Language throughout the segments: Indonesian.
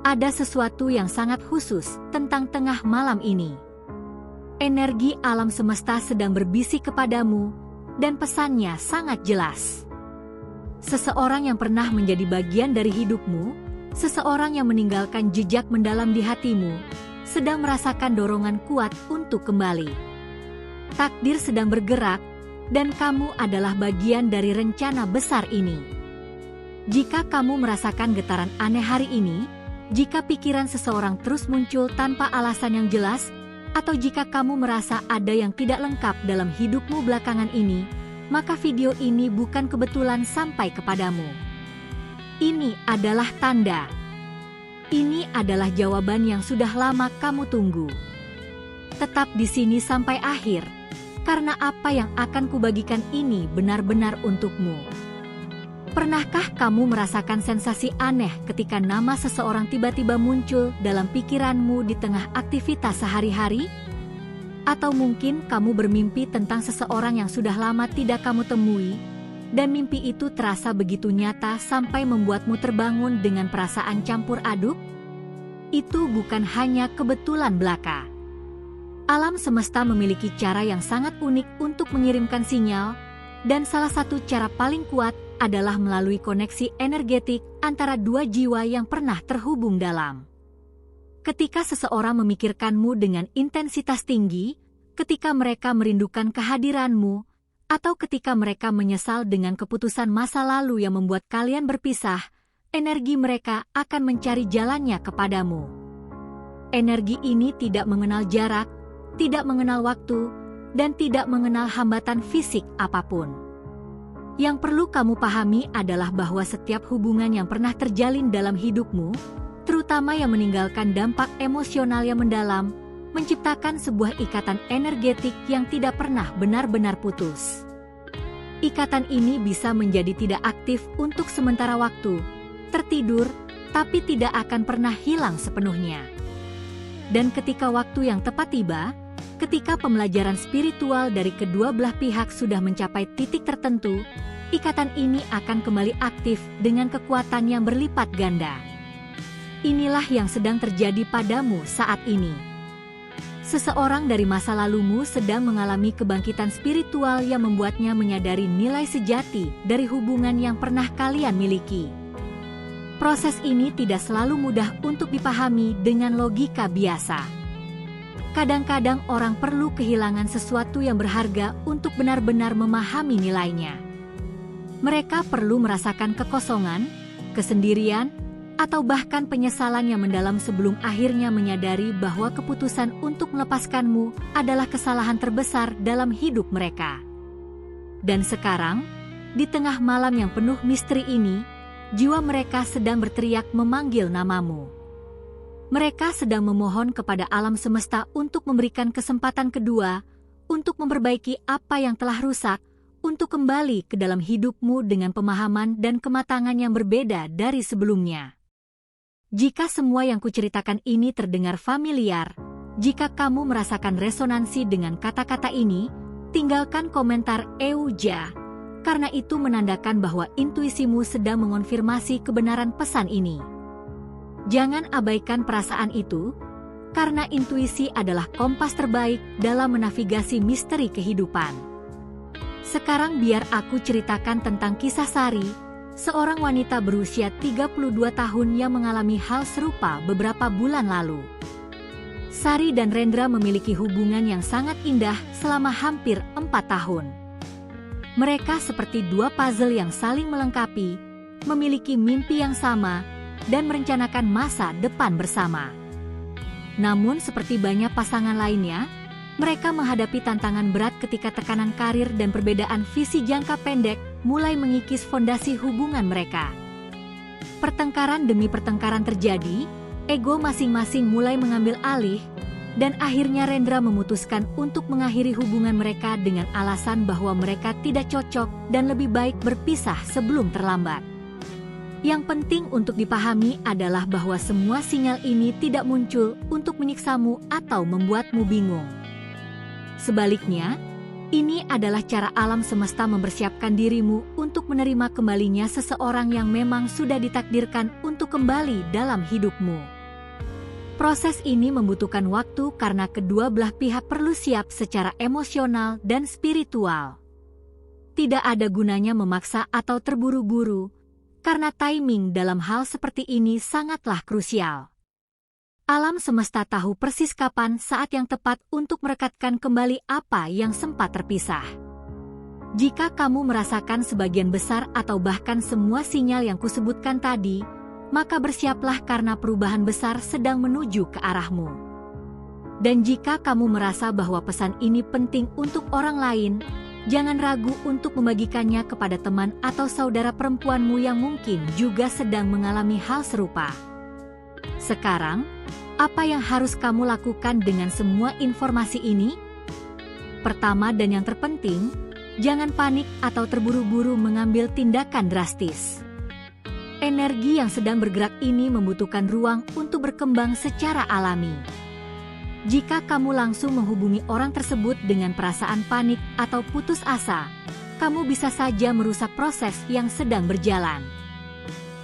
ada sesuatu yang sangat khusus tentang tengah malam ini. Energi alam semesta sedang berbisik kepadamu, dan pesannya sangat jelas. Seseorang yang pernah menjadi bagian dari hidupmu, seseorang yang meninggalkan jejak mendalam di hatimu, sedang merasakan dorongan kuat untuk kembali. Takdir sedang bergerak, dan kamu adalah bagian dari rencana besar ini. Jika kamu merasakan getaran aneh hari ini, jika pikiran seseorang terus muncul tanpa alasan yang jelas, atau jika kamu merasa ada yang tidak lengkap dalam hidupmu belakangan ini, maka video ini bukan kebetulan sampai kepadamu. Ini adalah tanda. Ini adalah jawaban yang sudah lama kamu tunggu. Tetap di sini sampai akhir, karena apa yang akan kubagikan ini benar-benar untukmu. Pernahkah kamu merasakan sensasi aneh ketika nama seseorang tiba-tiba muncul dalam pikiranmu di tengah aktivitas sehari-hari? Atau mungkin kamu bermimpi tentang seseorang yang sudah lama tidak kamu temui, dan mimpi itu terasa begitu nyata sampai membuatmu terbangun dengan perasaan campur aduk? Itu bukan hanya kebetulan belaka. Alam semesta memiliki cara yang sangat unik untuk mengirimkan sinyal, dan salah satu cara paling kuat adalah melalui koneksi energetik antara dua jiwa yang pernah terhubung dalam. Ketika seseorang memikirkanmu dengan intensitas tinggi, ketika mereka merindukan kehadiranmu, atau ketika mereka menyesal dengan keputusan masa lalu yang membuat kalian berpisah, energi mereka akan mencari jalannya kepadamu. Energi ini tidak mengenal jarak, tidak mengenal waktu, dan tidak mengenal hambatan fisik apapun. Yang perlu kamu pahami adalah bahwa setiap hubungan yang pernah terjalin dalam hidupmu, terutama yang meninggalkan dampak emosional yang mendalam, menciptakan sebuah ikatan energetik yang tidak pernah benar-benar putus. Ikatan ini bisa menjadi tidak aktif untuk sementara waktu, tertidur, tapi tidak akan pernah hilang sepenuhnya. Dan ketika waktu yang tepat tiba, ketika pembelajaran spiritual dari kedua belah pihak sudah mencapai titik tertentu, ikatan ini akan kembali aktif dengan kekuatan yang berlipat ganda. Inilah yang sedang terjadi padamu saat ini. Seseorang dari masa lalumu sedang mengalami kebangkitan spiritual yang membuatnya menyadari nilai sejati dari hubungan yang pernah kalian miliki. Proses ini tidak selalu mudah untuk dipahami dengan logika biasa. Kadang-kadang orang perlu kehilangan sesuatu yang berharga untuk benar-benar memahami nilainya. Mereka perlu merasakan kekosongan, kesendirian, atau bahkan penyesalan yang mendalam sebelum akhirnya menyadari bahwa keputusan untuk melepaskanmu adalah kesalahan terbesar dalam hidup mereka. Dan sekarang, di tengah malam yang penuh misteri ini, jiwa mereka sedang berteriak memanggil namamu. Mereka sedang memohon kepada alam semesta untuk memberikan kesempatan kedua, untuk memperbaiki apa yang telah rusak, untuk kembali ke dalam hidupmu dengan pemahaman dan kematangan yang berbeda dari sebelumnya. Jika semua yang kuceritakan ini terdengar familiar, jika kamu merasakan resonansi dengan kata-kata ini, tinggalkan komentar "Euja", karena itu menandakan bahwa intuisimu sedang mengonfirmasi kebenaran pesan ini. Jangan abaikan perasaan itu, karena intuisi adalah kompas terbaik dalam menavigasi misteri kehidupan. Sekarang biar aku ceritakan tentang kisah Sari, seorang wanita berusia 32 tahun yang mengalami hal serupa beberapa bulan lalu. Sari dan Rendra memiliki hubungan yang sangat indah selama hampir 4 tahun. Mereka seperti dua puzzle yang saling melengkapi, memiliki mimpi yang sama, dan merencanakan masa depan bersama. Namun seperti banyak pasangan lainnya, mereka menghadapi tantangan berat ketika tekanan karir dan perbedaan visi jangka pendek mulai mengikis fondasi hubungan mereka. Pertengkaran demi pertengkaran terjadi, ego masing-masing mulai mengambil alih, dan akhirnya Rendra memutuskan untuk mengakhiri hubungan mereka dengan alasan bahwa mereka tidak cocok dan lebih baik berpisah sebelum terlambat. Yang penting untuk dipahami adalah bahwa semua sinyal ini tidak muncul untuk menyiksamu atau membuatmu bingung. Sebaliknya, Ini adalah cara alam semesta mempersiapkan dirimu untuk menerima kembalinya seseorang yang memang sudah ditakdirkan untuk kembali dalam hidupmu. Proses ini membutuhkan waktu karena kedua belah pihak perlu siap secara emosional dan spiritual. Tidak ada gunanya memaksa atau terburu-buru, karena timing dalam hal seperti ini sangatlah krusial. Alam semesta tahu persis kapan saat yang tepat untuk merekatkan kembali apa yang sempat terpisah. Jika kamu merasakan sebagian besar atau bahkan semua sinyal yang kusebutkan tadi, maka bersiaplah karena perubahan besar sedang menuju ke arahmu. Dan jika kamu merasa bahwa pesan ini penting untuk orang lain, jangan ragu untuk membagikannya kepada teman atau saudara perempuanmu yang mungkin juga sedang mengalami hal serupa. Sekarang, apa yang harus kamu lakukan dengan semua informasi ini? Pertama dan yang terpenting, jangan panik atau terburu-buru mengambil tindakan drastis. Energi yang sedang bergerak ini membutuhkan ruang untuk berkembang secara alami. Jika kamu langsung menghubungi orang tersebut dengan perasaan panik atau putus asa, kamu bisa saja merusak proses yang sedang berjalan.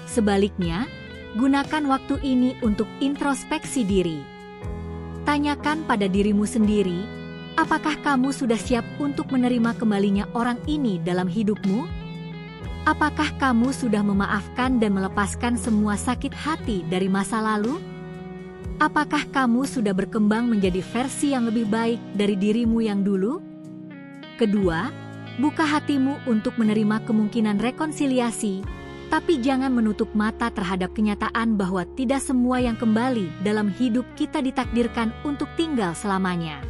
Sebaliknya, gunakan waktu ini untuk introspeksi diri. Tanyakan pada dirimu sendiri, apakah kamu sudah siap untuk menerima kembalinya orang ini dalam hidupmu? Apakah kamu sudah memaafkan dan melepaskan semua sakit hati dari masa lalu? Apakah kamu sudah berkembang menjadi versi yang lebih baik dari dirimu yang dulu? Kedua, buka hatimu untuk menerima kemungkinan rekonsiliasi, tapi jangan menutup mata terhadap kenyataan bahwa tidak semua yang kembali dalam hidup kita ditakdirkan untuk tinggal selamanya.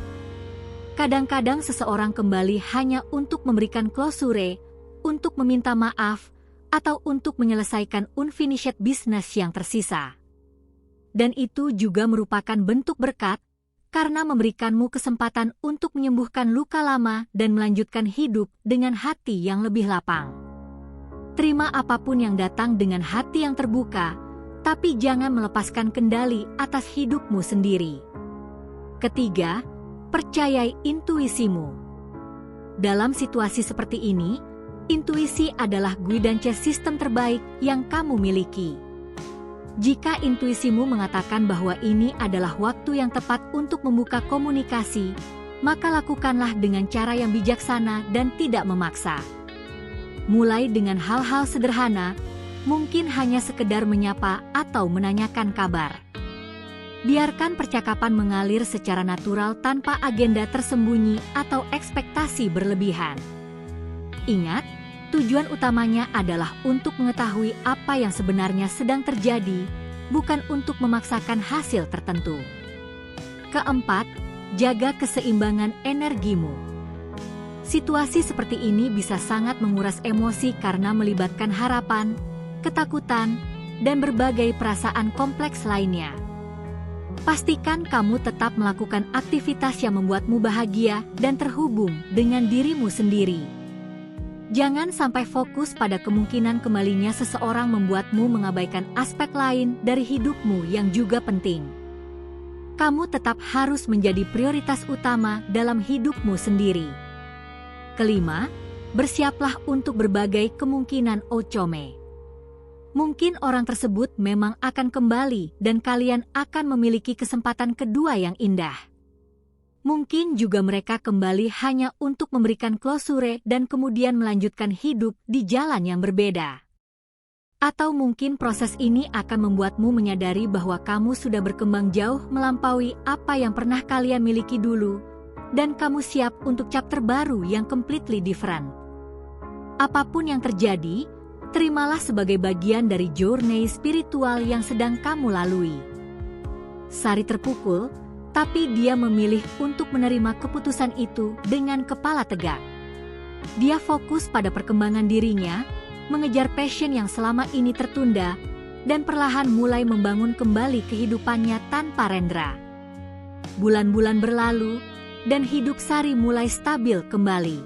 Kadang-kadang seseorang kembali hanya untuk memberikan closure, untuk meminta maaf, atau untuk menyelesaikan unfinished business yang tersisa. Dan itu juga merupakan bentuk berkat, karena memberikanmu kesempatan untuk menyembuhkan luka lama dan melanjutkan hidup dengan hati yang lebih lapang. Terima apapun yang datang dengan hati yang terbuka, tapi jangan melepaskan kendali atas hidupmu sendiri. Ketiga, percayai intuisimu. Dalam situasi seperti ini, intuisi adalah guidance sistem terbaik yang kamu miliki. Jika intuisimu mengatakan bahwa ini adalah waktu yang tepat untuk membuka komunikasi, maka lakukanlah dengan cara yang bijaksana dan tidak memaksa. Mulai dengan hal-hal sederhana, mungkin hanya sekedar menyapa atau menanyakan kabar. Biarkan percakapan mengalir secara natural tanpa agenda tersembunyi atau ekspektasi berlebihan. Ingat, tujuan utamanya adalah untuk mengetahui apa yang sebenarnya sedang terjadi, bukan untuk memaksakan hasil tertentu. Keempat, jaga keseimbangan energimu. Situasi seperti ini bisa sangat menguras emosi karena melibatkan harapan, ketakutan, dan berbagai perasaan kompleks lainnya. Pastikan kamu tetap melakukan aktivitas yang membuatmu bahagia dan terhubung dengan dirimu sendiri. Jangan sampai fokus pada kemungkinan kembalinya seseorang membuatmu mengabaikan aspek lain dari hidupmu yang juga penting. Kamu tetap harus menjadi prioritas utama dalam hidupmu sendiri. Kelima, bersiaplah untuk berbagai kemungkinan ocome. Mungkin orang tersebut memang akan kembali dan kalian akan memiliki kesempatan kedua yang indah. Mungkin juga mereka kembali hanya untuk memberikan closure dan kemudian melanjutkan hidup di jalan yang berbeda. Atau mungkin proses ini akan membuatmu menyadari bahwa kamu sudah berkembang jauh melampaui apa yang pernah kalian miliki dulu, dan kamu siap untuk chapter baru yang completely different. Apapun yang terjadi, terimalah sebagai bagian dari journey spiritual yang sedang kamu lalui. Sari terpukul, tapi dia memilih untuk menerima keputusan itu dengan kepala tegak. Dia fokus pada perkembangan dirinya, mengejar passion yang selama ini tertunda, dan perlahan mulai membangun kembali kehidupannya tanpa rendra. Bulan-bulan berlalu, dan hidup Sari mulai stabil kembali.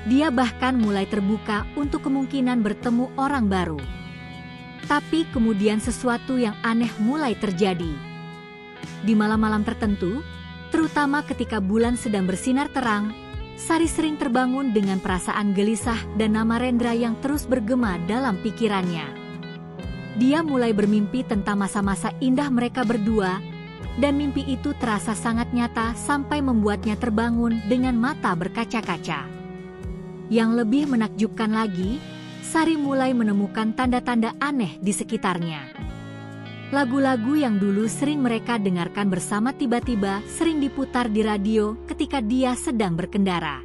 Dia bahkan mulai terbuka untuk kemungkinan bertemu orang baru. Tapi kemudian sesuatu yang aneh mulai terjadi. Di malam-malam tertentu, terutama ketika bulan sedang bersinar terang, Sari sering terbangun dengan perasaan gelisah dan nama Rendra yang terus bergema dalam pikirannya. Dia mulai bermimpi tentang masa-masa indah mereka berdua, dan mimpi itu terasa sangat nyata sampai membuatnya terbangun dengan mata berkaca-kaca. Yang lebih menakjubkan lagi, Sari mulai menemukan tanda-tanda aneh di sekitarnya. Lagu-lagu yang dulu sering mereka dengarkan bersama tiba-tiba sering diputar di radio ketika dia sedang berkendara.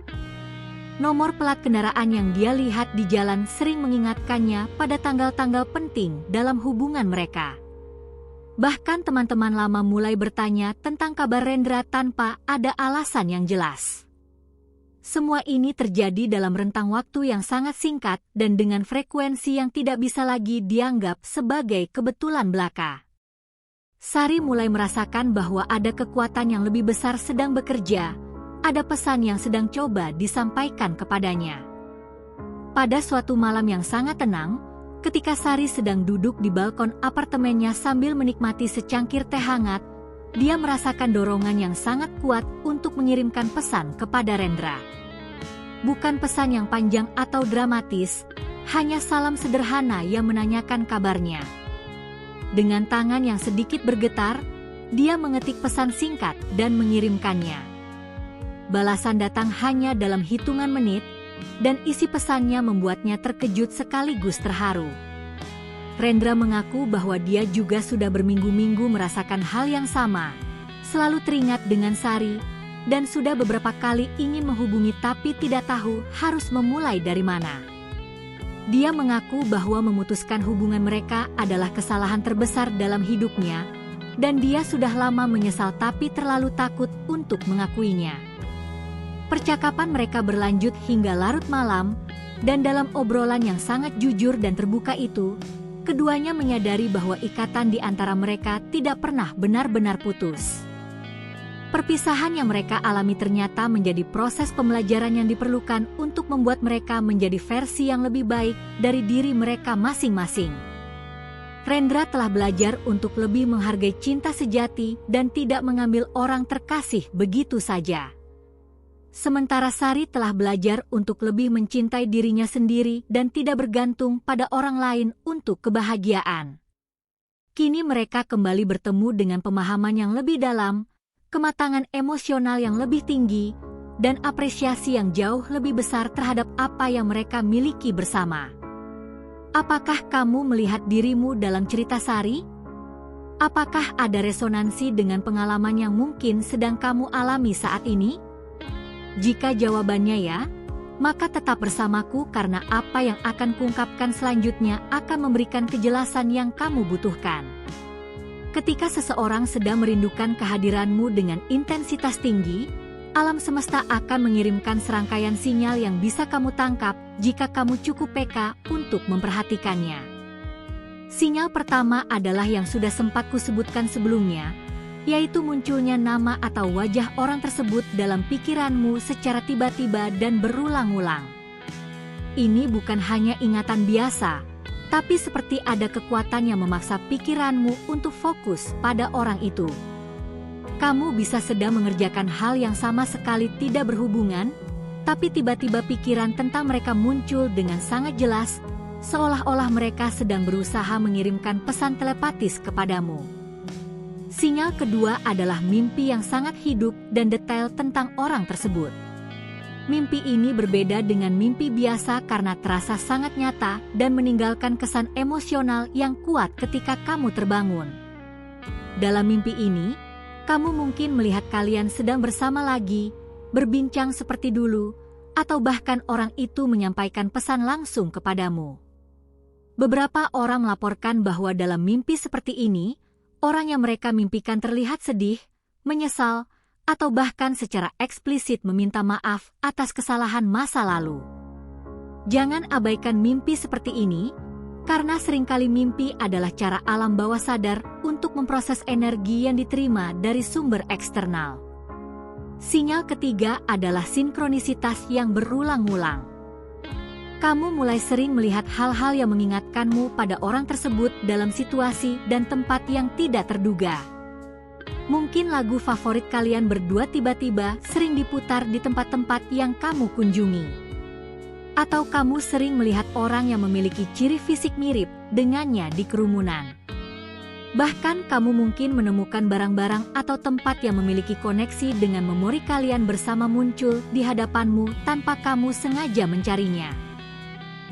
Nomor plat kendaraan yang dia lihat di jalan sering mengingatkannya pada tanggal-tanggal penting dalam hubungan mereka. Bahkan teman-teman lama mulai bertanya tentang kabar Rendra tanpa ada alasan yang jelas. Semua ini terjadi dalam rentang waktu yang sangat singkat dan dengan frekuensi yang tidak bisa lagi dianggap sebagai kebetulan belaka. Sari mulai merasakan bahwa ada kekuatan yang lebih besar sedang bekerja, ada pesan yang sedang coba disampaikan kepadanya. Pada suatu malam yang sangat tenang, ketika Sari sedang duduk di balkon apartemennya sambil menikmati secangkir teh hangat, dia merasakan dorongan yang sangat kuat untuk mengirimkan pesan kepada Rendra. Bukan pesan yang panjang atau dramatis, hanya salam sederhana yang menanyakan kabarnya. Dengan tangan yang sedikit bergetar, dia mengetik pesan singkat dan mengirimkannya. Balasan datang hanya dalam hitungan menit, dan isi pesannya membuatnya terkejut sekaligus terharu. Rendra mengaku bahwa dia juga sudah berminggu-minggu merasakan hal yang sama, selalu teringat dengan Sari, dan sudah beberapa kali ingin menghubungi tapi tidak tahu harus memulai dari mana. Dia mengaku bahwa memutuskan hubungan mereka adalah kesalahan terbesar dalam hidupnya, dan dia sudah lama menyesal tapi terlalu takut untuk mengakuinya. Percakapan mereka berlanjut hingga larut malam, dan dalam obrolan yang sangat jujur dan terbuka itu, keduanya menyadari bahwa ikatan di antara mereka tidak pernah benar-benar putus. Perpisahan yang mereka alami ternyata menjadi proses pembelajaran yang diperlukan untuk membuat mereka menjadi versi yang lebih baik dari diri mereka masing-masing. Rendra telah belajar untuk lebih menghargai cinta sejati dan tidak mengambil orang terkasih begitu saja. Sementara Sari telah belajar untuk lebih mencintai dirinya sendiri dan tidak bergantung pada orang lain untuk kebahagiaan. Kini mereka kembali bertemu dengan pemahaman yang lebih dalam, kematangan emosional yang lebih tinggi, dan apresiasi yang jauh lebih besar terhadap apa yang mereka miliki bersama. Apakah kamu melihat dirimu dalam cerita Sari? Apakah ada resonansi dengan pengalaman yang mungkin sedang kamu alami saat ini? Jika jawabannya ya, maka tetap bersamaku karena apa yang akan kuungkapkan selanjutnya akan memberikan kejelasan yang kamu butuhkan. Ketika seseorang sedang merindukan kehadiranmu dengan intensitas tinggi, alam semesta akan mengirimkan serangkaian sinyal yang bisa kamu tangkap jika kamu cukup peka untuk memperhatikannya. Sinyal pertama adalah yang sudah sempat kusebutkan sebelumnya, yaitu munculnya nama atau wajah orang tersebut dalam pikiranmu secara tiba-tiba dan berulang-ulang. Ini bukan hanya ingatan biasa, tapi seperti ada kekuatan yang memaksa pikiranmu untuk fokus pada orang itu. Kamu bisa sedang mengerjakan hal yang sama sekali tidak berhubungan, tapi tiba-tiba pikiran tentang mereka muncul dengan sangat jelas, seolah-olah mereka sedang berusaha mengirimkan pesan telepatis kepadamu. Sinyal kedua adalah mimpi yang sangat hidup dan detail tentang orang tersebut. Mimpi ini berbeda dengan mimpi biasa karena terasa sangat nyata dan meninggalkan kesan emosional yang kuat ketika kamu terbangun. Dalam mimpi ini, kamu mungkin melihat kalian sedang bersama lagi, berbincang seperti dulu, atau bahkan orang itu menyampaikan pesan langsung kepadamu. Beberapa orang melaporkan bahwa dalam mimpi seperti ini, orang yang mereka mimpikan terlihat sedih, menyesal, atau bahkan secara eksplisit meminta maaf atas kesalahan masa lalu. Jangan abaikan mimpi seperti ini, karena seringkali mimpi adalah cara alam bawah sadar untuk memproses energi yang diterima dari sumber eksternal. Sinyal ketiga adalah sinkronisitas yang berulang-ulang. Kamu mulai sering melihat hal-hal yang mengingatkanmu pada orang tersebut dalam situasi dan tempat yang tidak terduga. Mungkin lagu favorit kalian berdua tiba-tiba sering diputar di tempat-tempat yang kamu kunjungi. Atau kamu sering melihat orang yang memiliki ciri fisik mirip dengannya di kerumunan. Bahkan kamu mungkin menemukan barang-barang atau tempat yang memiliki koneksi dengan memori kalian bersama muncul di hadapanmu tanpa kamu sengaja mencarinya.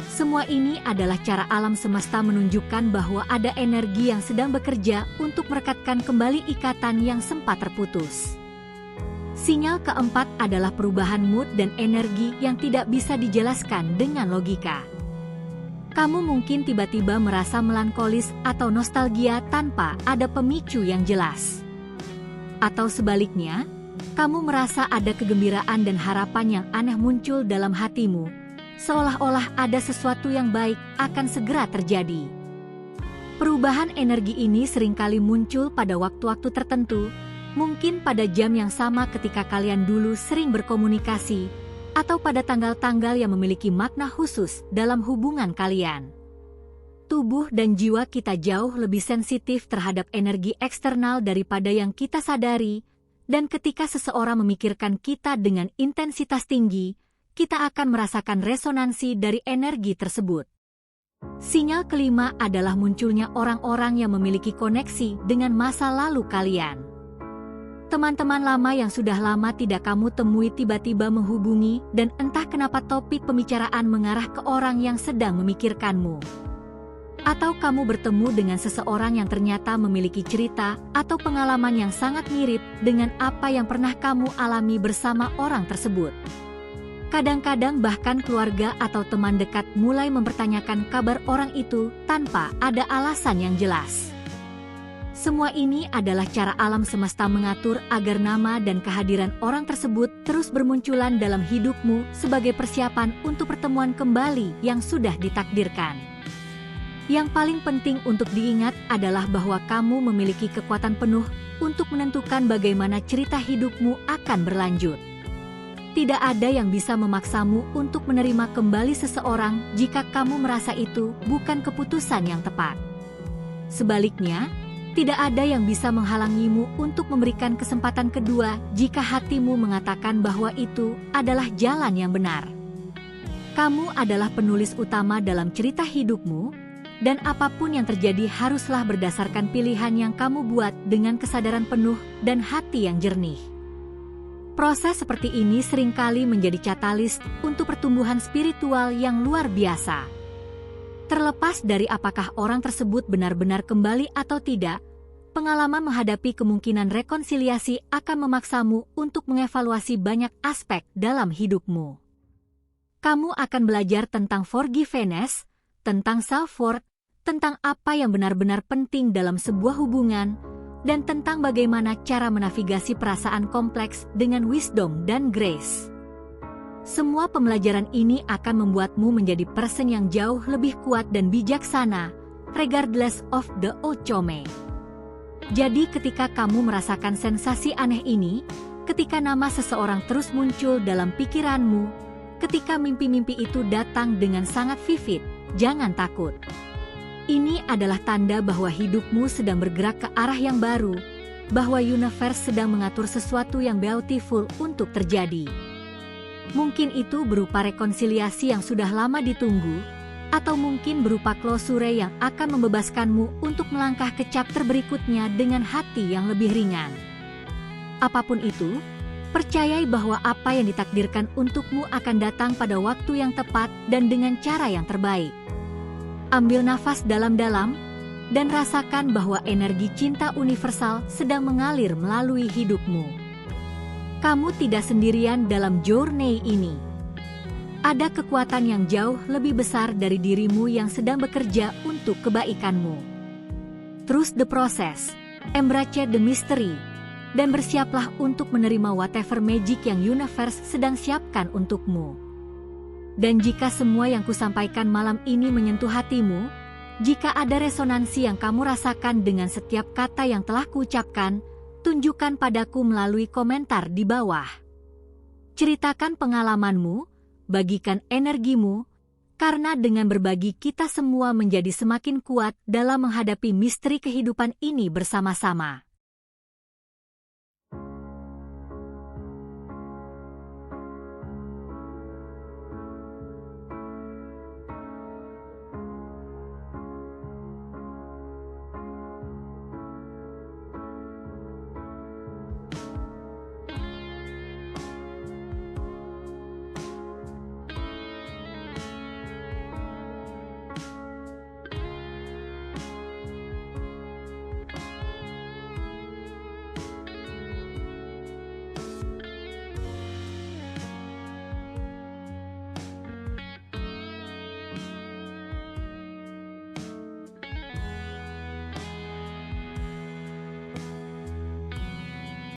Semua ini adalah cara alam semesta menunjukkan bahwa ada energi yang sedang bekerja untuk merekatkan kembali ikatan yang sempat terputus. Sinyal keempat adalah perubahan mood dan energi yang tidak bisa dijelaskan dengan logika. Kamu mungkin tiba-tiba merasa melankolis atau nostalgia tanpa ada pemicu yang jelas. Atau sebaliknya, kamu merasa ada kegembiraan dan harapan yang aneh muncul dalam hatimu, seolah-olah ada sesuatu yang baik akan segera terjadi. Perubahan energi ini seringkali muncul pada waktu-waktu tertentu, mungkin pada jam yang sama ketika kalian dulu sering berkomunikasi, atau pada tanggal-tanggal yang memiliki makna khusus dalam hubungan kalian. Tubuh dan jiwa kita jauh lebih sensitif terhadap energi eksternal daripada yang kita sadari, dan ketika seseorang memikirkan kita dengan intensitas tinggi, kita akan merasakan resonansi dari energi tersebut. Sinyal kelima adalah munculnya orang-orang yang memiliki koneksi dengan masa lalu kalian. Teman-teman lama yang sudah lama tidak kamu temui tiba-tiba menghubungi dan entah kenapa topik pembicaraan mengarah ke orang yang sedang memikirkanmu. Atau kamu bertemu dengan seseorang yang ternyata memiliki cerita atau pengalaman yang sangat mirip dengan apa yang pernah kamu alami bersama orang tersebut. Kadang-kadang bahkan keluarga atau teman dekat mulai mempertanyakan kabar orang itu tanpa ada alasan yang jelas. Semua ini adalah cara alam semesta mengatur agar nama dan kehadiran orang tersebut terus bermunculan dalam hidupmu sebagai persiapan untuk pertemuan kembali yang sudah ditakdirkan. Yang paling penting untuk diingat adalah bahwa kamu memiliki kekuatan penuh untuk menentukan bagaimana cerita hidupmu akan berlanjut. Tidak ada yang bisa memaksamu untuk menerima kembali seseorang jika kamu merasa itu bukan keputusan yang tepat. Sebaliknya, tidak ada yang bisa menghalangimu untuk memberikan kesempatan kedua jika hatimu mengatakan bahwa itu adalah jalan yang benar. Kamu adalah penulis utama dalam cerita hidupmu, dan apapun yang terjadi haruslah berdasarkan pilihan yang kamu buat dengan kesadaran penuh dan hati yang jernih. Proses seperti ini seringkali menjadi katalis untuk pertumbuhan spiritual yang luar biasa. Terlepas dari apakah orang tersebut benar-benar kembali atau tidak, pengalaman menghadapi kemungkinan rekonsiliasi akan memaksamu untuk mengevaluasi banyak aspek dalam hidupmu. Kamu akan belajar tentang forgiveness, tentang self-worth, tentang apa yang benar-benar penting dalam sebuah hubungan, dan tentang bagaimana cara menavigasi perasaan kompleks dengan wisdom dan grace. Semua pembelajaran ini akan membuatmu menjadi person yang jauh lebih kuat dan bijaksana, regardless of the outcome. Jadi ketika kamu merasakan sensasi aneh ini, ketika nama seseorang terus muncul dalam pikiranmu, ketika mimpi-mimpi itu datang dengan sangat vivid, jangan takut. Ini adalah tanda bahwa hidupmu sedang bergerak ke arah yang baru, bahwa universe sedang mengatur sesuatu yang beautiful untuk terjadi. Mungkin itu berupa rekonsiliasi yang sudah lama ditunggu, atau mungkin berupa klosure yang akan membebaskanmu untuk melangkah ke chapter berikutnya dengan hati yang lebih ringan. Apapun itu, percayai bahwa apa yang ditakdirkan untukmu akan datang pada waktu yang tepat dan dengan cara yang terbaik. Ambil nafas dalam-dalam, dan rasakan bahwa energi cinta universal sedang mengalir melalui hidupmu. Kamu tidak sendirian dalam journey ini. Ada kekuatan yang jauh lebih besar dari dirimu yang sedang bekerja untuk kebaikanmu. Trust the process, embrace the mystery, dan bersiaplah untuk menerima whatever magic yang universe sedang siapkan untukmu. Dan jika semua yang kusampaikan malam ini menyentuh hatimu, jika ada resonansi yang kamu rasakan dengan setiap kata yang telah kuucapkan, tunjukkan padaku melalui komentar di bawah. Ceritakan pengalamanmu, bagikan energimu, karena dengan berbagi kita semua menjadi semakin kuat dalam menghadapi misteri kehidupan ini bersama-sama.